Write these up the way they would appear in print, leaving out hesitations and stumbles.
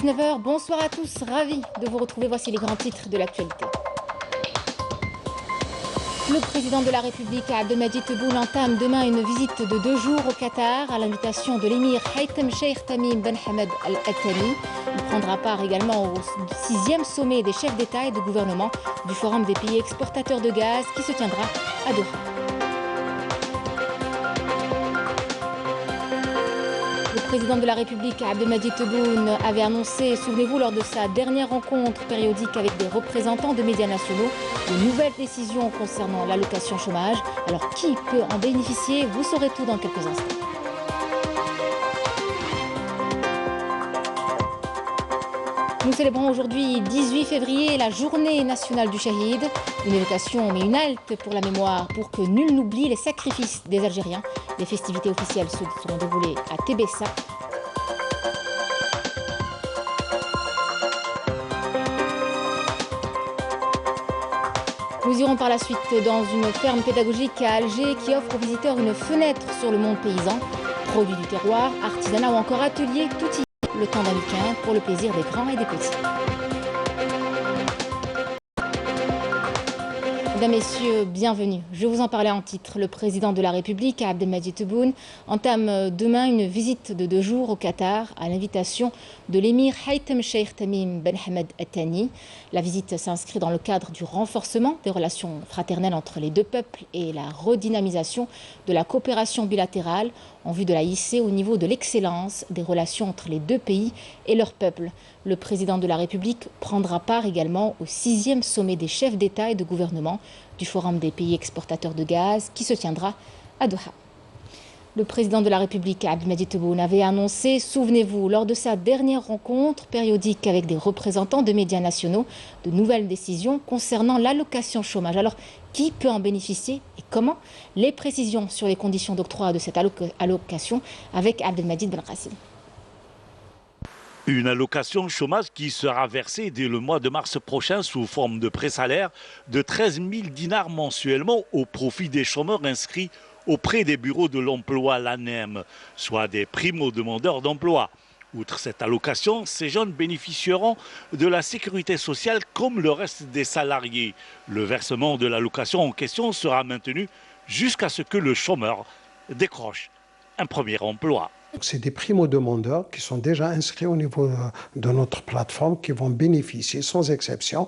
19 h, bonsoir à tous, ravi de vous retrouver, voici les grands titres de l'actualité. Le président de la République, Abdelmadjid Tebboune, entame demain une visite de 2 jours au Qatar à l'invitation de l'émir Haitham Cheikh Tamim Ben Hamad Al Thani. Il prendra part également au 6e sommet des chefs d'État et de gouvernement du Forum des pays exportateurs de gaz qui se tiendra à Doha. Le président de la République, Abdelmadjid Tebboune, avait annoncé, souvenez-vous, lors de sa dernière rencontre périodique avec des représentants de médias nationaux, de nouvelles décisions concernant l'allocation chômage. Alors, qui peut en bénéficier? Vous saurez tout dans quelques instants. Nous célébrons aujourd'hui, 18 février, la journée nationale du Shahid. Une évocation, mais une halte pour la mémoire, pour que nul n'oublie les sacrifices des Algériens. Les festivités officielles se seront déroulées à Tébessa. Nous irons par la suite dans une ferme pédagogique à Alger qui offre aux visiteurs une fenêtre sur le monde paysan. Produits du terroir, artisanat ou encore atelier, tout y est. Le temps d'un week-end pour le plaisir des grands et des petits. Mesdames, Messieurs, bienvenue. Je vous en parlais en titre. Le président de la République, Abdelmadjid Tebboune, entame demain une visite de 2 jours au Qatar à l'invitation de l'émir Haitham Cheikh Tamim Ben Hamad Al Thani. La visite s'inscrit dans le cadre du renforcement des relations fraternelles entre les deux peuples et la redynamisation de la coopération bilatérale en vue de la hisser au niveau de l'excellence des relations entre les deux pays et leurs peuples. Le président de la République prendra part également au 6e sommet des chefs d'État et de gouvernement du Forum des pays exportateurs de gaz qui se tiendra à Doha. Le président de la République, Abdelmadjid Tebboune, avait annoncé, souvenez-vous, lors de sa dernière rencontre périodique avec des représentants de médias nationaux, de nouvelles décisions concernant l'allocation chômage. Alors, qui peut en bénéficier et comment? Les précisions sur les conditions d'octroi de cette allocation avec Abdelmadjid Ben Qassim. Une allocation chômage qui sera versée dès le mois de mars prochain sous forme de présalaire de 13 000 dinars mensuellement au profit des chômeurs inscrits auprès des bureaux de l'emploi, l'ANEM, soit des primo-demandeurs d'emploi. Outre cette allocation, ces jeunes bénéficieront de la sécurité sociale comme le reste des salariés. Le versement de l'allocation en question sera maintenu jusqu'à ce que le chômeur décroche un premier emploi. C'est des primo-demandeurs qui sont déjà inscrits au niveau de notre plateforme qui vont bénéficier sans exception.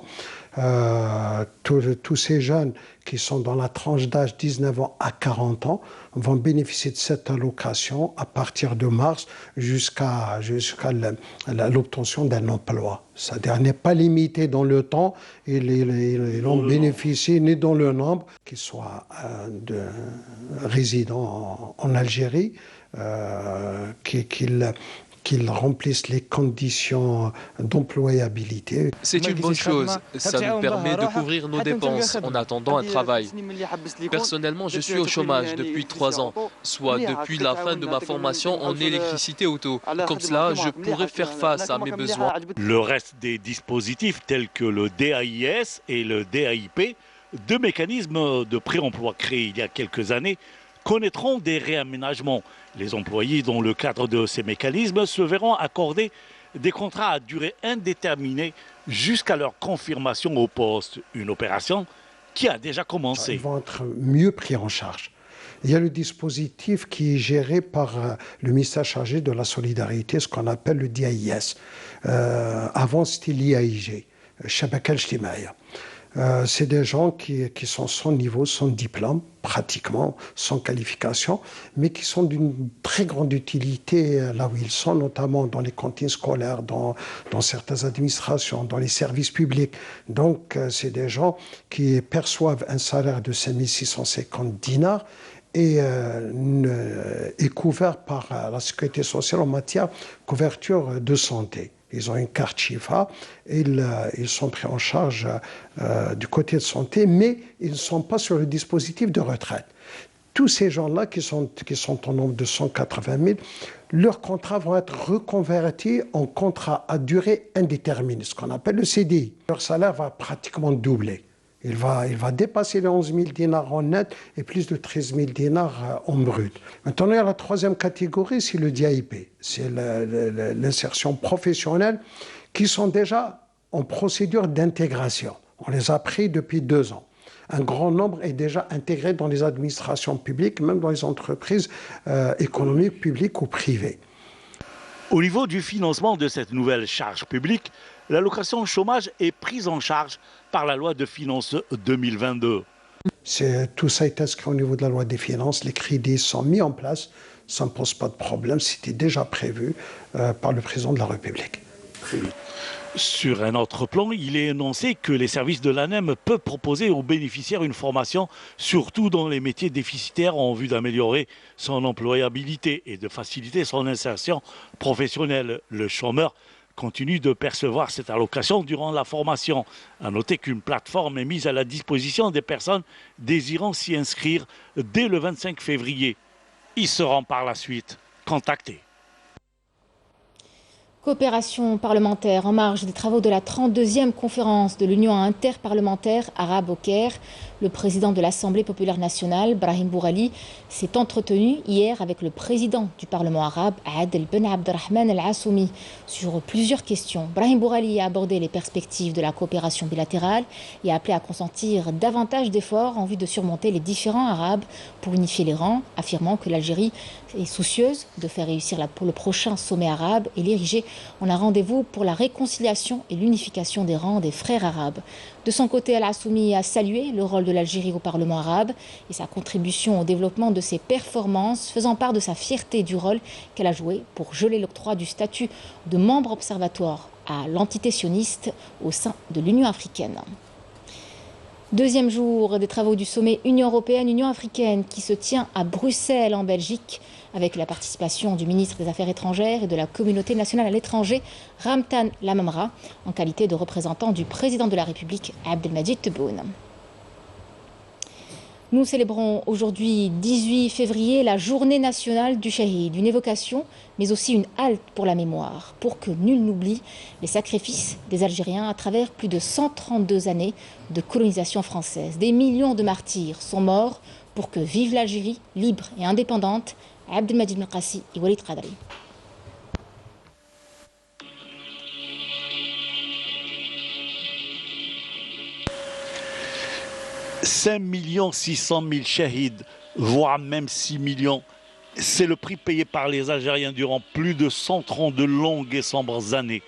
Tous ces jeunes qui sont dans la tranche d'âge 19 ans à 40 ans vont bénéficier de cette allocation à partir de mars jusqu'à l'obtention d'un emploi. C'est-à-dire n'est pas limité dans le temps et ils n'ont bénéficié ni dans le nombre, qu'ils soient résidents en Algérie, qu'ils remplissent les conditions d'employabilité. C'est une bonne chose, ça nous permet de couvrir nos dépenses en attendant un travail. Personnellement, je suis au chômage depuis 3 ans, soit depuis la fin de ma formation en électricité auto. Comme cela, je pourrais faire face à mes besoins. Le reste des dispositifs tels que le DAIS et le DAIP, 2 mécanismes de pré-emploi créés il y a quelques années, connaîtront des réaménagements. Les employés dans le cadre de ces mécanismes se verront accorder des contrats à durée indéterminée jusqu'à leur confirmation au poste. Une opération qui a déjà commencé. Ils vont être mieux pris en charge. Il y a le dispositif qui est géré par le ministère chargé de la solidarité, ce qu'on appelle le DAIS. Avant, c'était l'IAIG, Shabaka Al-Ijtimaïa. C'est des gens qui sont sans niveau, sans diplôme, pratiquement, sans qualification, mais qui sont d'une très grande utilité là où ils sont, notamment dans les cantines scolaires, dans certaines administrations, dans les services publics. Donc, c'est des gens qui perçoivent un salaire de 5 650 dinars et est couvert par la sécurité sociale en matière de couverture de santé. Ils ont une carte Chifa, ils sont pris en charge du côté de santé, mais ils ne sont pas sur le dispositif de retraite. Tous ces gens-là, qui sont au nombre de 180 000, leurs contrats vont être reconvertis en contrats à durée indéterminée, ce qu'on appelle le CDI. Leur salaire va pratiquement doubler. Il va dépasser les 11 000 dinars en net et plus de 13 000 dinars en brut. Maintenant, il y a la troisième catégorie, c'est le DIP. C'est l'insertion professionnelle qui sont déjà en procédure d'intégration. On les a pris depuis 2 ans. Un grand nombre est déjà intégré dans les administrations publiques, même dans les entreprises économiques, publiques ou privées. Au niveau du financement de cette nouvelle charge publique, l'allocation chômage est prise en charge par la loi de finances 2022. Tout ça est inscrit au niveau de la loi des finances, les crédits sont mis en place, ça ne pose pas de problème, c'était déjà prévu par le président de la République. Sur un autre plan, il est énoncé que les services de l'ANEM peuvent proposer aux bénéficiaires une formation, surtout dans les métiers déficitaires, en vue d'améliorer son employabilité et de faciliter son insertion professionnelle. Le chômeur continue de percevoir cette allocation durant la formation. À noter qu'une plateforme est mise à la disposition des personnes désirant s'y inscrire dès le 25 février. Ils seront par la suite contactés. Coopération parlementaire en marge des travaux de la 32e conférence de l'Union interparlementaire arabe au Caire. Le président de l'Assemblée populaire nationale, Brahim Bourali, s'est entretenu hier avec le président du Parlement arabe, Adel Ben Abdelrahman Al-Assoumi, sur plusieurs questions. Brahim Bourali a abordé les perspectives de la coopération bilatérale et a appelé à consentir davantage d'efforts en vue de surmonter les différends arabes pour unifier les rangs, affirmant que l'Algérie est soucieuse de faire réussir le prochain sommet arabe et l'ériger en un rendez-vous pour la réconciliation et l'unification des rangs des frères arabes. De son côté, Al-Assoumi a salué le rôle de l'Algérie au Parlement arabe et sa contribution au développement de ses performances, faisant part de sa fierté du rôle qu'elle a joué pour geler l'octroi du statut de membre observatoire à l'entité sioniste au sein de l'Union africaine. Deuxième jour des travaux du sommet Union européenne-Union africaine qui se tient à Bruxelles en Belgique avec la participation du ministre des Affaires étrangères et de la communauté nationale à l'étranger, Ramtan Lamamra, en qualité de représentant du président de la République, Abdelmadjid Tebboune. Nous célébrons aujourd'hui, 18 février, la journée nationale du Shahid, une évocation, mais aussi une halte pour la mémoire, pour que nul n'oublie les sacrifices des Algériens à travers plus de 132 années de colonisation française. Des millions de martyrs sont morts pour que vive l'Algérie libre et indépendante. Abdelmadjid Merkassi et Walid Qadri. 5 600 000 shahids, voire même 6 millions. C'est le prix payé par les Algériens durant plus de 132 longues et sombres années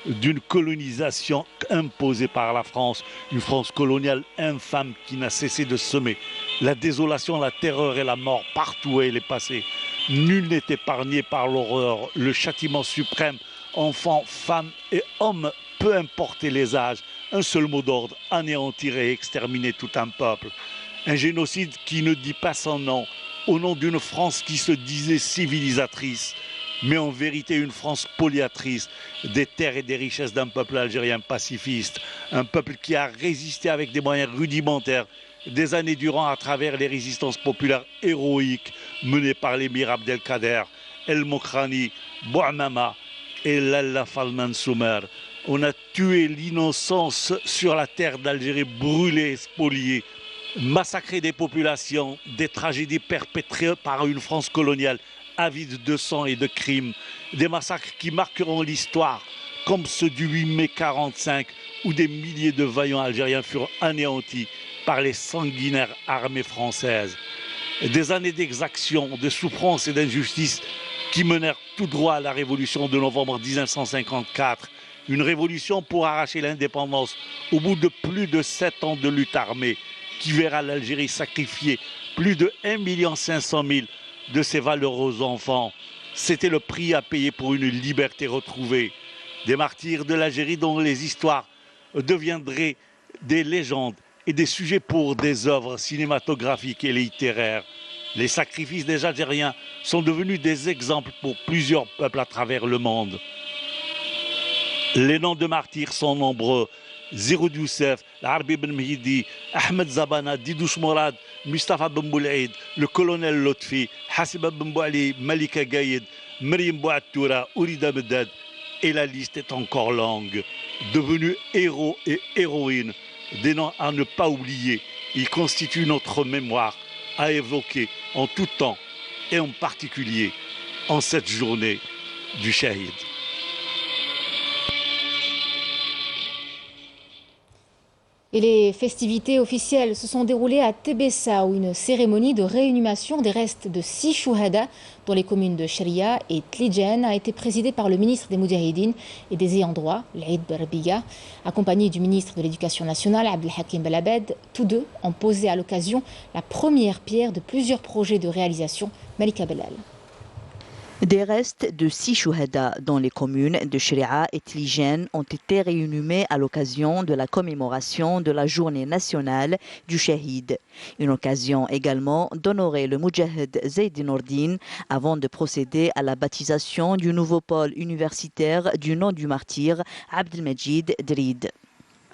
d'une colonisation imposée par la France, une France coloniale infâme qui n'a cessé de semer la désolation, la terreur et la mort partout où elle est passée. Nul n'est épargné par l'horreur, le châtiment suprême, enfants, femmes et hommes, peu importe les âges. Un seul mot d'ordre, anéantir et exterminer tout un peuple. Un génocide qui ne dit pas son nom, au nom d'une France qui se disait civilisatrice, mais en vérité une France spoliatrice des terres et des richesses d'un peuple algérien pacifiste, un peuple qui a résisté avec des moyens rudimentaires des années durant à travers les résistances populaires héroïques menées par l'émir Abdelkader, El Mokrani, Bouamama et Lalla Falman Soumer. On a tué l'innocence sur la terre d'Algérie, brûlée, spoliée, massacré des populations, des tragédies perpétrées par une France coloniale avide de sang et de crimes, des massacres qui marqueront l'histoire, comme ceux du 8 mai 1945, où des milliers de vaillants Algériens furent anéantis par les sanguinaires armées françaises. Des années d'exaction, de souffrance et d'injustice qui menèrent tout droit à la révolution de novembre 1954, une révolution pour arracher l'indépendance au bout de plus de 7 ans de lutte armée, qui verra l'Algérie sacrifier plus de 1 500 000 de ses valeureux enfants. C'était le prix à payer pour une liberté retrouvée. Des martyrs de l'Algérie dont les histoires deviendraient des légendes et des sujets pour des œuvres cinématographiques et littéraires. Les sacrifices des Algériens sont devenus des exemples pour plusieurs peuples à travers le monde. Les noms de martyrs sont nombreux. Ziroud Youssef, Arbi Ben Mehidi, Ahmed Zabana, Didouche Mourad, Mustafa Ben Boulaïd, le colonel Lotfi, Hassiba Ben Bouali, Malika Gaïd, Meriem Bouattoura, Ourida Medad. Et la liste est encore longue. Devenus héros et héroïnes, des noms à ne pas oublier. Ils constituent notre mémoire à évoquer en tout temps et en particulier en cette journée du Shahid. Et les festivités officielles se sont déroulées à Tébessa, où une cérémonie de réinhumation des restes de 6 chouhada dans les communes de Sharia et Tlijen a été présidée par le ministre des Moudjahidines et des ayants droit, l'Aïd Barbiga, accompagné du ministre de l'Éducation nationale, Abdelhakim Belabed. Tous deux ont posé à l'occasion la première pierre de plusieurs projets de réalisation. Malika Belal. Des restes de 6 chouhada dans les communes de Sharia et Tlijen ont été réinhumés à l'occasion de la commémoration de la journée nationale du Shahid. Une occasion également d'honorer le Moudjahid Zaid Nourdine avant de procéder à la baptisation du nouveau pôle universitaire du nom du martyr Abdelmajid Drid.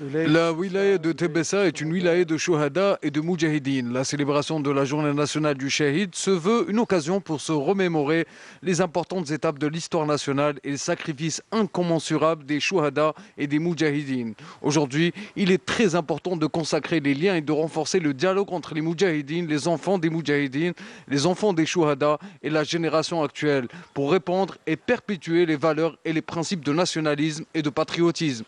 La wilaya de Tébessa est une wilaya de Chouhada et de Moudjahidine. La célébration de la journée nationale du Shahid se veut une occasion pour se remémorer les importantes étapes de l'histoire nationale et les sacrifices incommensurables des Chouhada et des Moudjahidines. Aujourd'hui, il est très important de consacrer les liens et de renforcer le dialogue entre les Moudjahidines, les enfants des Moudjahidines, les enfants des Chouhada et la génération actuelle pour répandre et perpétuer les valeurs et les principes de nationalisme et de patriotisme.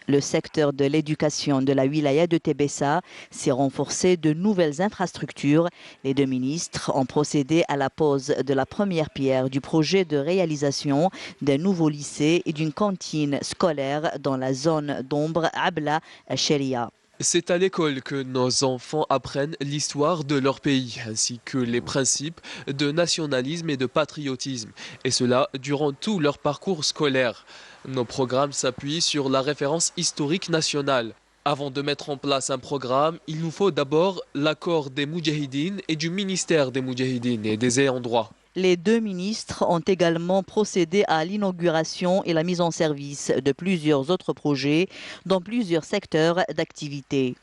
Le secteur de l'éducation de la wilaya de Tébessa s'est renforcé de nouvelles infrastructures. Les deux ministres ont procédé à la pose de la première pierre du projet de réalisation d'un nouveau lycée et d'une cantine scolaire dans la zone d'ombre Abla Sharia. C'est à l'école que nos enfants apprennent l'histoire de leur pays, ainsi que les principes de nationalisme et de patriotisme, et cela durant tout leur parcours scolaire. Nos programmes s'appuient sur la référence historique nationale. Avant de mettre en place un programme, il nous faut d'abord l'accord des Moudjahidines et du ministère des Moudjahidines et des ayants droit. Les deux ministres ont également procédé à l'inauguration et la mise en service de plusieurs autres projets dans plusieurs secteurs d'activité.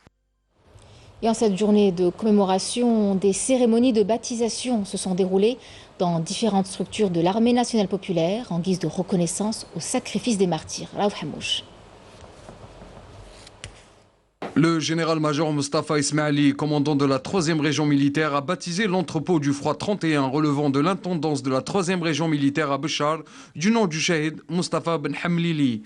Et en cette journée de commémoration, des cérémonies de baptisation se sont déroulées dans différentes structures de l'armée nationale populaire en guise de reconnaissance au sacrifice des martyrs. Raouf Hamouche. Le général-major Mustafa Ismaili, commandant de la 3e région militaire, a baptisé l'entrepôt du Froid 31 relevant de l'intendance de la 3e région militaire à Béchar du nom du Shahid Mustafa Ben Hamlili.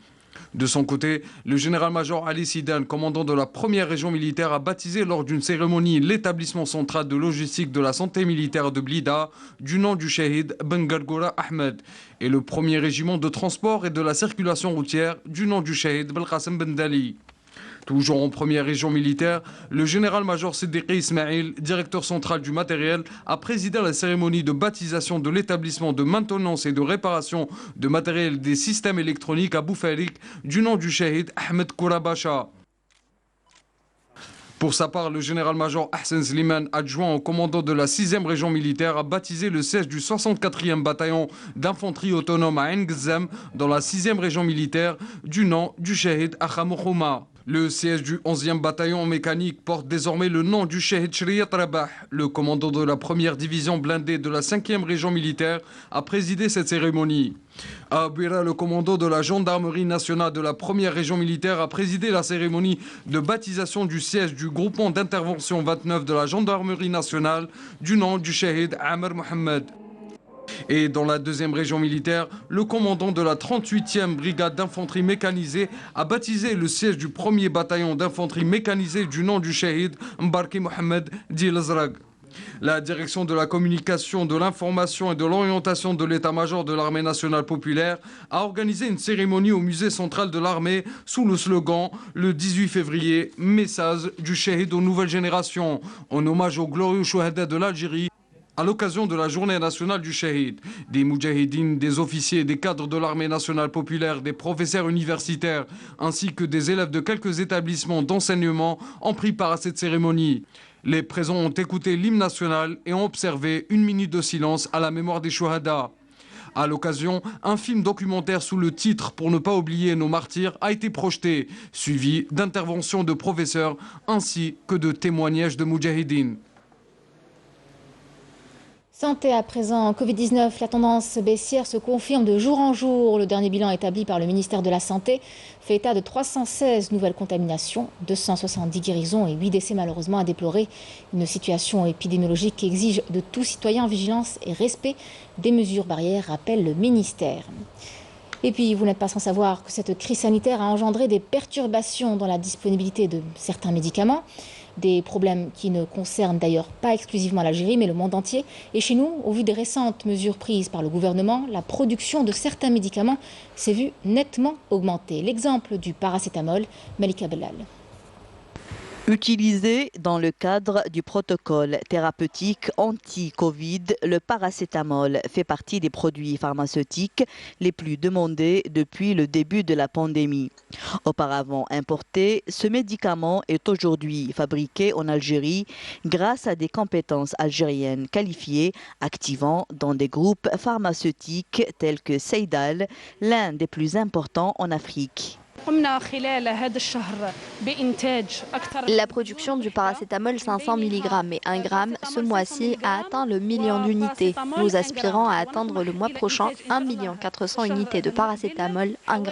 De son côté, le général-major Ali Sidan, commandant de la 1re région militaire, a baptisé lors d'une cérémonie l'établissement central de logistique de la santé militaire de Blida du nom du Shahid Ben Gargoura Ahmed et le 1er régiment de transport et de la circulation routière du nom du Shahid Ben Qasim Ben Dali. Toujours en 1re région militaire, le général-major Siddiqi Ismail, directeur central du matériel, a présidé la cérémonie de baptisation de l'établissement de maintenance et de réparation de matériel des systèmes électroniques à Boufarik du nom du Shahid Ahmed Kourabasha. Pour sa part, le général-major Hassan Sliman, adjoint au commandant de la 6e région militaire, a baptisé le siège du 64e bataillon d'infanterie autonome à Ngzem dans la 6e région militaire du nom du Shahid Akhamouchouma. Le siège du 11e bataillon mécanique porte désormais le nom du Shahid Shriyat Rabah. Le commandant de la 1re division blindée de la 5e région militaire a présidé cette cérémonie. À Bira, le commandant de la gendarmerie nationale de la 1re région militaire a présidé la cérémonie de baptisation du siège du groupement d'intervention 29 de la gendarmerie nationale du nom du Shahid Amr Mohamed. Et dans la 2e région militaire, le commandant de la 38e brigade d'infanterie mécanisée a baptisé le siège du 1er bataillon d'infanterie mécanisée du nom du Shahid Mbarki Mohamed Dil Azraq. La direction de la communication, de l'information et de l'orientation de l'état-major de l'armée nationale populaire a organisé une cérémonie au musée central de l'armée sous le slogan « Le 18 février, message du Shahid aux nouvelles générations » en hommage aux glorieux Chouhada de l'Algérie. À l'occasion de la journée nationale du Shahid, des Moudjahidines, des officiers, des cadres de l'armée nationale populaire, des professeurs universitaires, ainsi que des élèves de quelques établissements d'enseignement ont pris part à cette cérémonie. Les présents ont écouté l'hymne national et ont observé 1 minute de silence à la mémoire des Chouhada. À l'occasion, un film documentaire sous le titre « Pour ne pas oublier nos martyrs » a été projeté, suivi d'interventions de professeurs ainsi que de témoignages de Moudjahidines. Santé à présent, Covid-19, la tendance baissière se confirme de jour en jour. Le dernier bilan établi par le ministère de la Santé fait état de 316 nouvelles contaminations, 270 guérisons et 8 décès malheureusement à déplorer. Une situation épidémiologique qui exige de tout citoyen vigilance et respect des mesures barrières, rappelle le ministère. Et puis, vous n'êtes pas sans savoir que cette crise sanitaire a engendré des perturbations dans la disponibilité de certains médicaments. Des problèmes qui ne concernent d'ailleurs pas exclusivement l'Algérie, mais le monde entier. Et chez nous, au vu des récentes mesures prises par le gouvernement, la production de certains médicaments s'est vue nettement augmenter. L'exemple du paracétamol, Malika Bellal. Utilisé dans le cadre du protocole thérapeutique anti-Covid, le paracétamol fait partie des produits pharmaceutiques les plus demandés depuis le début de la pandémie. Auparavant importé, ce médicament est aujourd'hui fabriqué en Algérie grâce à des compétences algériennes qualifiées, activant dans des groupes pharmaceutiques tels que Seydal, l'un des plus importants en Afrique. La production du paracétamol 500 mg et 1 g ce mois-ci a atteint le million d'unités. Nous aspirons à atteindre le mois prochain 1 400 000 unités de paracétamol 1 g.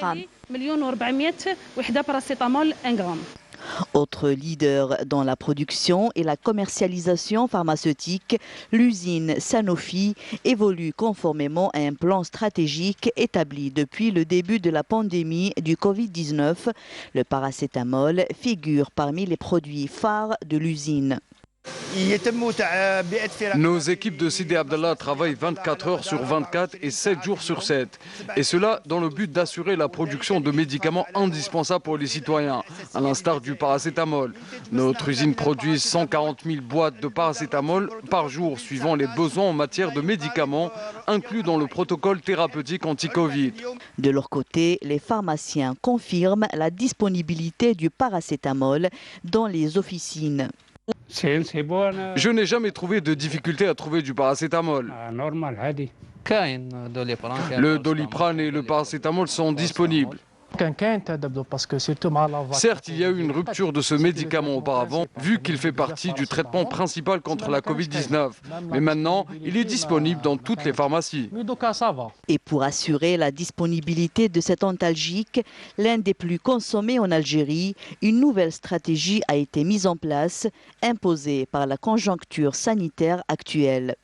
Autre leader dans la production et la commercialisation pharmaceutique, l'usine Sanofi évolue conformément à un plan stratégique établi depuis le début de la pandémie du Covid-19. Le paracétamol figure parmi les produits phares de l'usine. Nos équipes de Sidi Abdallah travaillent 24 heures sur 24 et 7 jours sur 7. Et cela dans le but d'assurer la production de médicaments indispensables pour les citoyens, à l'instar du paracétamol. Notre usine produit 140 000 boîtes de paracétamol par jour, suivant les besoins en matière de médicaments, inclus dans le protocole thérapeutique anti-Covid. De leur côté, les pharmaciens confirment la disponibilité du paracétamol dans les officines. Je n'ai jamais trouvé de difficulté à trouver du paracétamol. Le Doliprane et le paracétamol sont disponibles. Certes, il y a eu une rupture de ce médicament auparavant, vu qu'il fait partie du traitement principal contre la Covid-19. Mais maintenant, il est disponible dans toutes les pharmacies. Et pour assurer la disponibilité de cet antalgique, l'un des plus consommés en Algérie, une nouvelle stratégie a été mise en place, imposée par la conjoncture sanitaire actuelle.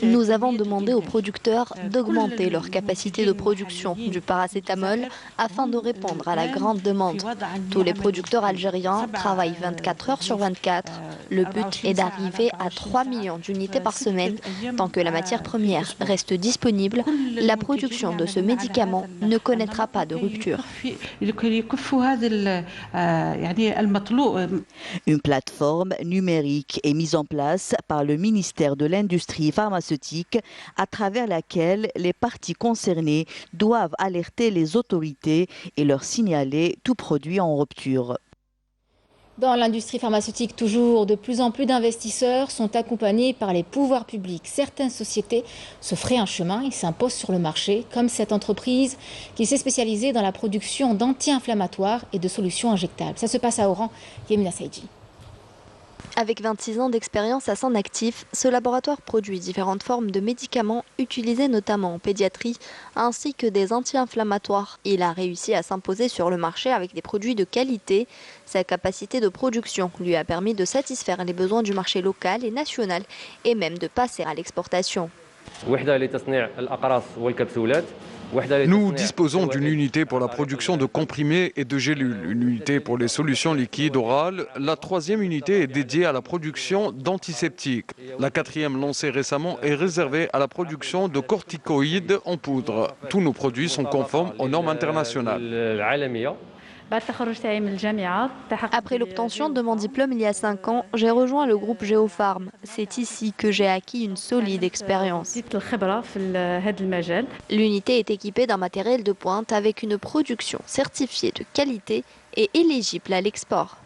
Nous avons demandé aux producteurs d'augmenter leur capacité de production du paracétamol afin de répondre à la grande demande. Tous les producteurs algériens travaillent 24 heures sur 24. Le but est d'arriver à 3 millions d'unités par semaine. Tant que la matière première reste disponible, la production de ce médicament ne connaîtra pas de rupture. Une plateforme numérique est mise en place par le ministère de l'Industrie pharmaceutique à travers laquelle les parties concernées doivent alerter les autorités et leur signaler tout produit en rupture. Dans l'industrie pharmaceutique, toujours de plus en plus d'investisseurs sont accompagnés par les pouvoirs publics. Certaines sociétés se fraient un chemin et s'imposent sur le marché, comme cette entreprise qui s'est spécialisée dans la production d'anti-inflammatoires et de solutions injectables. Ça se passe à Oran, Yemina Saïdji. Avec 26 ans d'expérience à son actif, ce laboratoire produit différentes formes de médicaments utilisés notamment en pédiatrie, ainsi que des anti-inflammatoires. Il a réussi à s'imposer sur le marché avec des produits de qualité. Sa capacité de production lui a permis de satisfaire les besoins du marché local et national, et même de passer à l'exportation. Nous disposons d'une unité pour la production de comprimés et de gélules, une unité pour les solutions liquides orales. La troisième unité est dédiée à la production d'antiseptiques. La quatrième, lancée récemment, est réservée à la production de corticoïdes en poudre. Tous nos produits sont conformes aux normes internationales. Après l'obtention de mon diplôme il y a 5 ans, j'ai rejoint le groupe Géopharm. C'est ici que j'ai acquis une solide expérience. L'unité est équipée d'un matériel de pointe avec une production certifiée de qualité et éligible à l'export.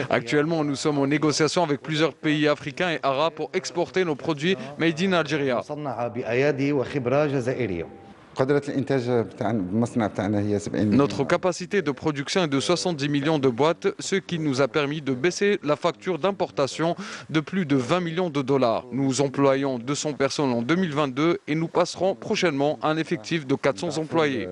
Actuellement, nous sommes en négociation avec plusieurs pays africains et arabes pour exporter nos produits Made in Algeria. Notre capacité de production est de 70 millions de boîtes, ce qui nous a permis de baisser la facture d'importation de plus de 20 millions de dollars. Nous employons 200 personnes en 2022 et nous passerons prochainement à un effectif de 400 employés.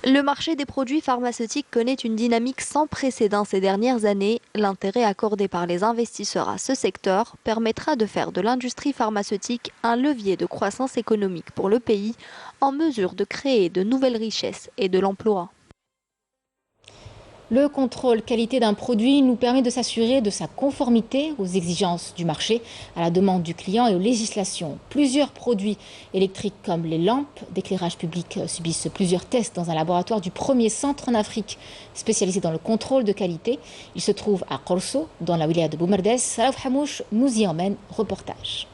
Le marché des produits pharmaceutiques connaît une dynamique sans précédent ces dernières années. L'intérêt accordé par les investisseurs à ce secteur permettra de faire de l'industrie pharmaceutique un levier de croissance économique pour le pays, en mesure de créer de nouvelles richesses et de l'emploi. Le contrôle qualité d'un produit nous permet de s'assurer de sa conformité aux exigences du marché, à la demande du client et aux législations. Plusieurs produits électriques comme les lampes d'éclairage public subissent plusieurs tests dans un laboratoire du premier centre en Afrique spécialisé dans le contrôle de qualité. Il se trouve à Korso, dans la wilaya de Boumerdès. Raouf Hamouche nous y emmène. Reportage.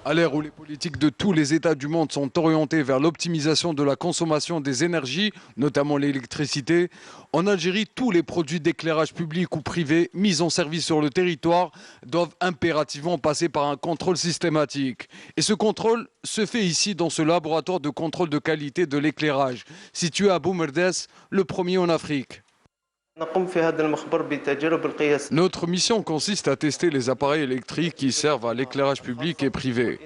À l'ère où les politiques de tous les États du monde sont orientées vers l'optimisation de la consommation des énergies, notamment l'électricité, en Algérie, tous les produits d'éclairage public ou privé mis en service sur le territoire doivent impérativement passer par un contrôle systématique. Et ce contrôle se fait ici dans ce laboratoire de contrôle de qualité de l'éclairage, situé à Boumerdès, le premier en Afrique. Notre mission consiste à tester les appareils électriques qui servent à l'éclairage public et privé.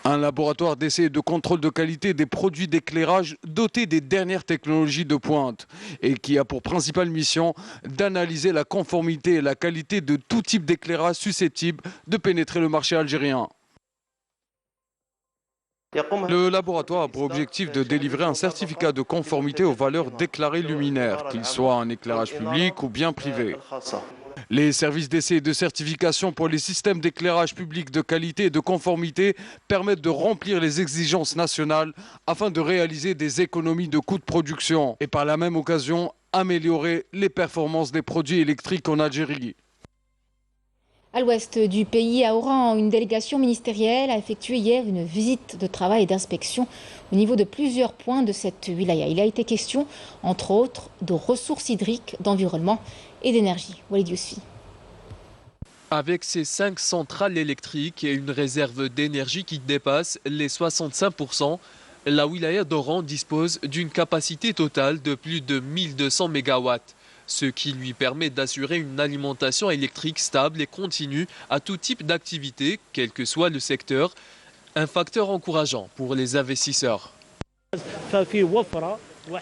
Un laboratoire d'essai et de contrôle de qualité des produits d'éclairage doté des dernières technologies de pointe et qui a pour principale mission d'analyser la conformité et la qualité de tout type d'éclairage susceptible de pénétrer le marché algérien. Le laboratoire a pour objectif de délivrer un certificat de conformité aux valeurs déclarées luminaires, qu'il soit un éclairage public ou bien privé. Les services d'essai et de certification pour les systèmes d'éclairage public de qualité et de conformité permettent de remplir les exigences nationales afin de réaliser des économies de coûts de production et par la même occasion améliorer les performances des produits électriques en Algérie. À l'ouest du pays, à Oran, une délégation ministérielle a effectué hier une visite de travail et d'inspection au niveau de plusieurs points de cette wilaya. Il a été question, entre autres, de ressources hydriques, d'environnement et d'énergie. Walid Yousfi. Avec ses 5 centrales électriques et une réserve d'énergie qui dépasse les 65%, la wilaya d'Oran dispose d'une capacité totale de plus de 1200 MW. Ce qui lui permet d'assurer une alimentation électrique stable et continue à tout type d'activité, quel que soit le secteur, un facteur encourageant pour les investisseurs.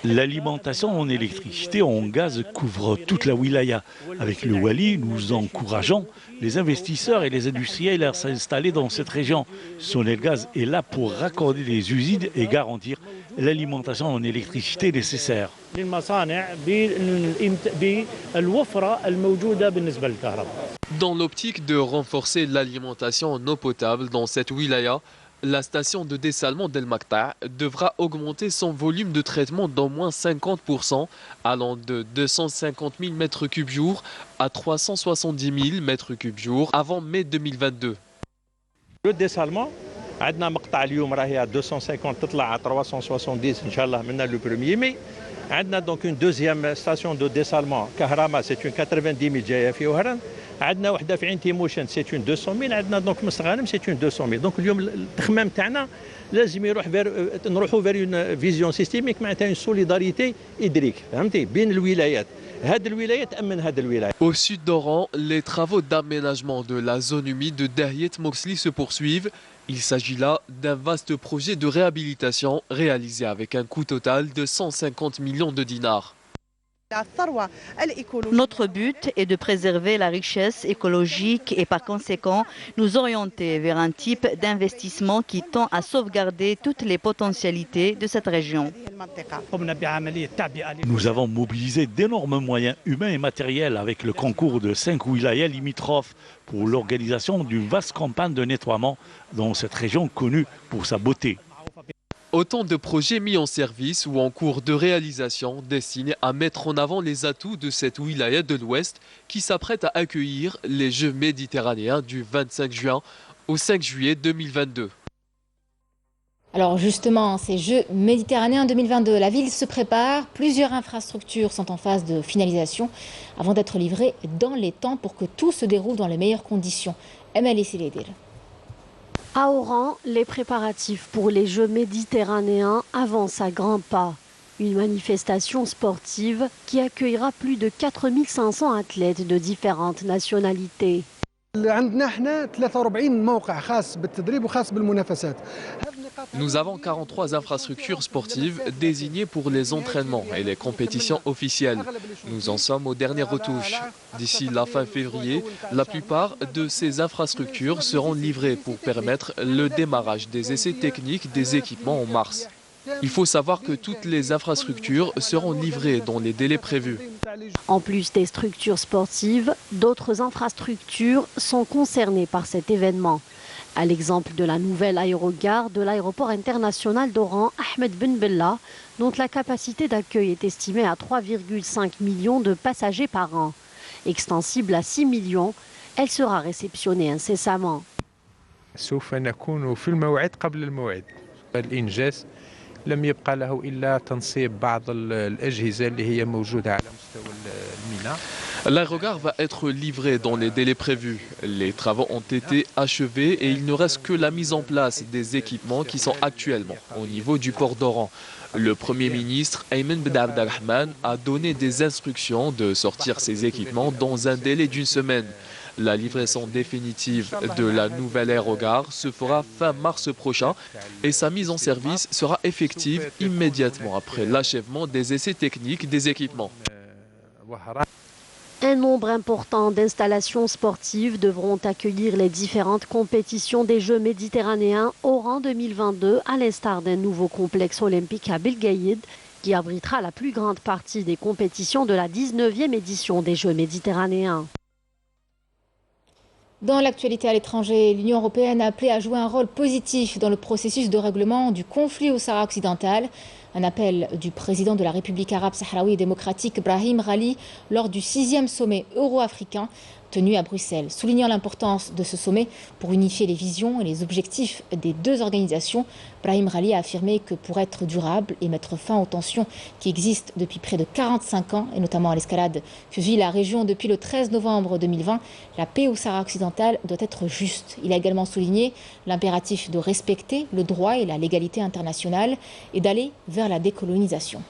L'alimentation en électricité ou en gaz couvre toute la wilaya. Avec le Wali, nous encourageons les investisseurs et les industriels à s'installer dans cette région. Sonelgaz est là pour raccorder les usines et garantir l'alimentation en électricité nécessaire. Dans l'optique de renforcer l'alimentation en eau potable dans cette wilaya, la station de dessalement d'El Makta devra augmenter son volume de traitement d'au moins 50%, allant de 250 000 m3 jour à 370 000 m3 jour avant mai 2022. Le dessalement, عندنا مقطع اليوم راهي à 250 تطلع à 370 ان شاء الله من le 1er mai. عندنا donc une deuxième station de dessalement كهرما c'est une 90 000 جايه في وهران. عندنا وحده في عين تيموشن c'est une 200 000. عندنا donc مستغانم c'est une 200 000. donc اليوم التخمام تاعنا لازم يروح نروحوا vers une vision systémique معناتها une solidarité hydrique فهمتي بين الولايات. Au sud d'Oran, les travaux d'aménagement de la zone humide de Dahiet Moxli se poursuivent. Il s'agit là d'un vaste projet de réhabilitation réalisé avec un coût total de 150 millions de dinars. Notre but est de préserver la richesse écologique et par conséquent nous orienter vers un type d'investissement qui tend à sauvegarder toutes les potentialités de cette région. Nous avons mobilisé d'énormes moyens humains et matériels avec le concours de 5 wilayas limitrophes pour l'organisation d'une vaste campagne de nettoiement dans cette région connue pour sa beauté. Autant de projets mis en service ou en cours de réalisation destinés à mettre en avant les atouts de cette wilaya de l'Ouest qui s'apprête à accueillir les Jeux méditerranéens du 25 juin au 5 juillet 2022. Alors justement, ces Jeux méditerranéens 2022, la ville se prépare. Plusieurs infrastructures sont en phase de finalisation avant d'être livrées dans les temps pour que tout se déroule dans les meilleures conditions. Emily Siledir. À Oran, les préparatifs pour les Jeux méditerranéens avancent à grands pas. Une manifestation sportive qui accueillera plus de 4500 athlètes de différentes nationalités. Nous avons 43 infrastructures sportives désignées pour les entraînements et les compétitions officielles. Nous en sommes aux dernières retouches. D'ici la fin février, la plupart de ces infrastructures seront livrées pour permettre le démarrage des essais techniques des équipements en mars. Il faut savoir que toutes les infrastructures seront livrées dans les délais prévus. En plus des structures sportives, d'autres infrastructures sont concernées par cet événement. À l'exemple de la nouvelle aérogare de l'aéroport international d'Oran, Ahmed Ben Bella, dont la capacité d'accueil est estimée à 3,5 millions de passagers par an. Extensible à 6 millions, elle sera réceptionnée incessamment. لم يبقى له إلا تنصيب بعض الأجهزة اللي هي موجودة على مستوى الميناء. L'aérogare va être livré dans les délais prévus. Les travaux ont été achevés et il ne reste que la mise en place des équipements qui sont actuellement au niveau du port d'Oran. Le Premier ministre Ayman Ben Abdelrahman a donné des instructions de sortir ces équipements dans un délai d'une semaine. La livraison définitive de la nouvelle aérogare se fera fin mars prochain et sa mise en service sera effective immédiatement après l'achèvement des essais techniques des équipements. Un nombre important d'installations sportives devront accueillir les différentes compétitions des Jeux méditerranéens Oran 2022, à l'instar d'un nouveau complexe olympique à Belgaïd qui abritera la plus grande partie des compétitions de la 19e édition des Jeux méditerranéens. Dans l'actualité à l'étranger, l'Union européenne a appelé à jouer un rôle positif dans le processus de règlement du conflit au Sahara occidental. Un appel du président de la République arabe sahraoui et démocratique Brahim Ghali lors du 6e sommet euro-africain tenu à Bruxelles, soulignant l'importance de ce sommet pour unifier les visions et les objectifs des deux organisations. Brahim Ghali a affirmé que pour être durable et mettre fin aux tensions qui existent depuis près de 45 ans, et notamment à l'escalade que vit la région depuis le 13 novembre 2020, la paix au Sahara occidental doit être juste. Il a également souligné l'impératif de respecter le droit et la légalité internationale et d'aller vers la décolonisation.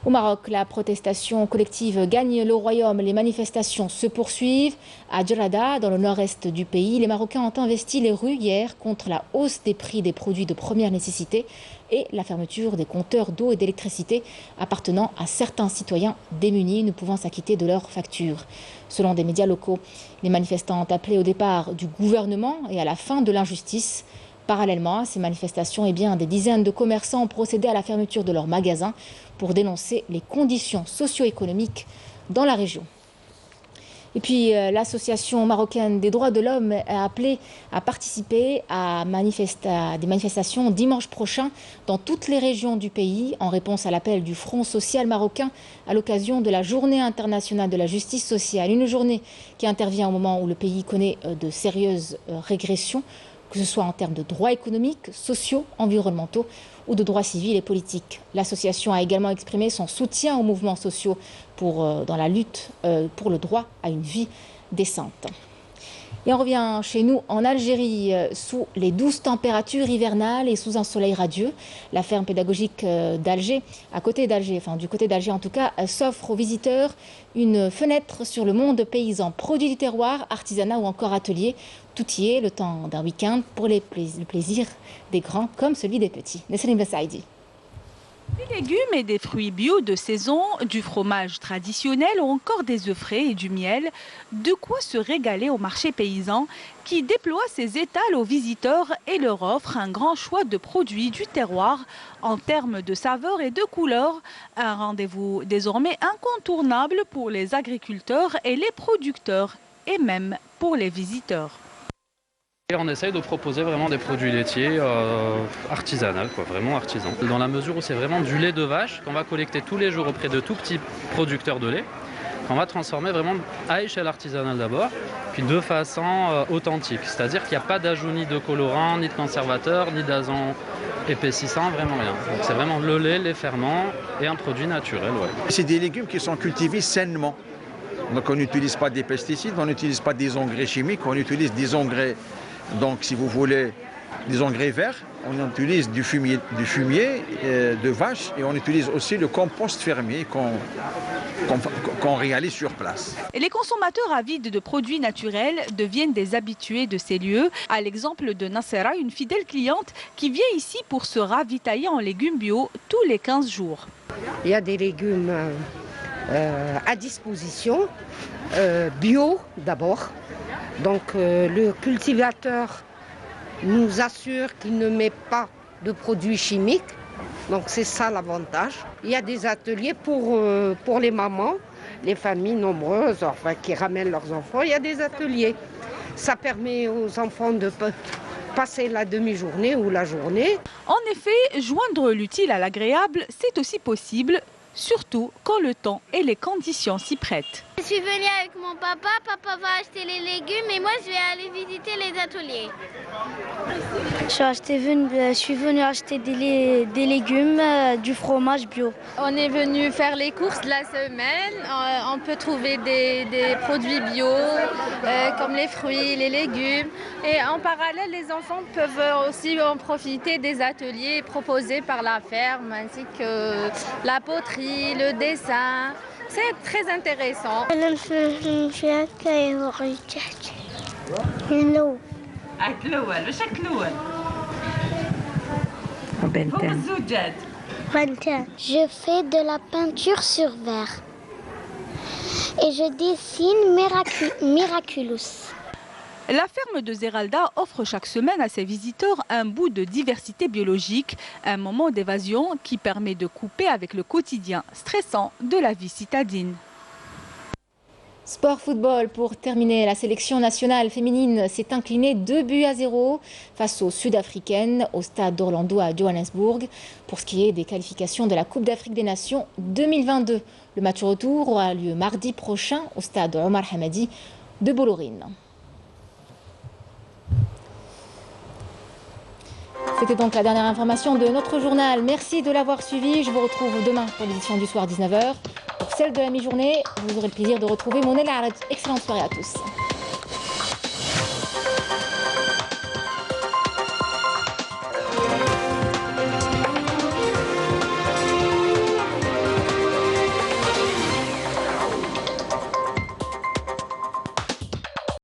Au Maroc, la protestation collective gagne le royaume. Les manifestations se poursuivent. À Djerrada, dans le nord-est du pays, les Marocains ont investi les rues hier contre la hausse des prix des produits de première nécessité et la fermeture des compteurs d'eau et d'électricité appartenant à certains citoyens démunis ne pouvant s'acquitter de leurs factures. Selon des médias locaux, les manifestants ont appelé au départ du gouvernement et à la fin de l'injustice. Parallèlement à ces manifestations, des dizaines de commerçants ont procédé à la fermeture de leurs magasins pour dénoncer les conditions socio-économiques dans la région. Et puis l'association marocaine des droits de l'homme a appelé à participer à des manifestations dimanche prochain dans toutes les régions du pays en réponse à l'appel du Front social marocain à l'occasion de la Journée internationale de la justice sociale. Une journée qui intervient au moment où le pays connaît de sérieuses régressions, que ce soit en termes de droits économiques, sociaux, environnementaux ou de droits civils et politiques. L'association a également exprimé son soutien aux mouvements sociaux dans la lutte pour le droit à une vie décente. Et on revient chez nous en Algérie sous les douces températures hivernales et sous un soleil radieux. La ferme pédagogique d'Alger, du côté d'Alger en tout cas, s'offre aux visiteurs une fenêtre sur le monde paysan. Produits du terroir, artisanat ou encore atelier, tout y est le temps d'un week-end pour le plaisir des grands comme celui des petits. Nesrine Bessaïdi. Des légumes et des fruits bio de saison, du fromage traditionnel ou encore des œufs frais et du miel. De quoi se régaler au marché paysan qui déploie ses étals aux visiteurs et leur offre un grand choix de produits du terroir en termes de saveurs et de couleurs. Un rendez-vous désormais incontournable pour les agriculteurs et les producteurs et même pour les visiteurs. Et on essaye de proposer vraiment des produits laitiers artisanaux, vraiment artisans. Dans la mesure où c'est vraiment du lait de vache qu'on va collecter tous les jours auprès de tout petits producteurs de lait, qu'on va transformer vraiment à échelle artisanale d'abord, puis de façon authentique. C'est-à-dire qu'il n'y a pas d'ajout ni de colorant, ni de conservateur, ni d'agent épaississant, vraiment rien. Donc c'est vraiment le lait, les ferments et un produit naturel. Ouais. C'est des légumes qui sont cultivés sainement. Donc on n'utilise pas des pesticides, on n'utilise pas des engrais chimiques, on utilise des engrais, donc si vous voulez, des engrais verts, on utilise du fumier de vache et on utilise aussi le compost fermier qu'on réalise sur place. Et les consommateurs avides de produits naturels deviennent des habitués de ces lieux, à l'exemple de Nassera, une fidèle cliente qui vient ici pour se ravitailler en légumes bio tous les 15 jours. Il y a des légumes à disposition, bio d'abord. Donc le cultivateur nous assure qu'il ne met pas de produits chimiques. Donc c'est ça l'avantage. Il y a des ateliers pour les mamans, les familles nombreuses, enfin, qui ramènent leurs enfants. Il y a des ateliers. Ça permet aux enfants de passer la demi-journée ou la journée. En effet, joindre l'utile à l'agréable, c'est aussi possible, surtout quand le temps et les conditions s'y prêtent. Je suis venue avec mon papa, papa va acheter les légumes et moi je vais aller visiter les ateliers. Je suis venue acheter des légumes, du fromage bio. On est venu faire les courses de la semaine, on peut trouver des produits bio comme les fruits, les légumes et en parallèle les enfants peuvent aussi en profiter des ateliers proposés par la ferme ainsi que la poterie, le dessin. C'est très intéressant. Je fais de la peinture sur verre et je dessine Miraculous. La ferme de Zeralda offre chaque semaine à ses visiteurs un bout de diversité biologique, un moment d'évasion qui permet de couper avec le quotidien stressant de la vie citadine. Sport football pour terminer, la sélection nationale féminine s'est inclinée 2-0 face aux Sud-Africaines au stade d'Orlando à Johannesburg pour ce qui est des qualifications de la Coupe d'Afrique des Nations 2022. Le match retour aura lieu mardi prochain au stade Omar Hamadi de Bolorine. C'était donc la dernière information de notre journal. Merci de l'avoir suivi. Je vous retrouve demain pour l'édition du soir 19h. Pour celle de la mi-journée, vous aurez le plaisir de retrouver Monel Arad. Excellente soirée à tous.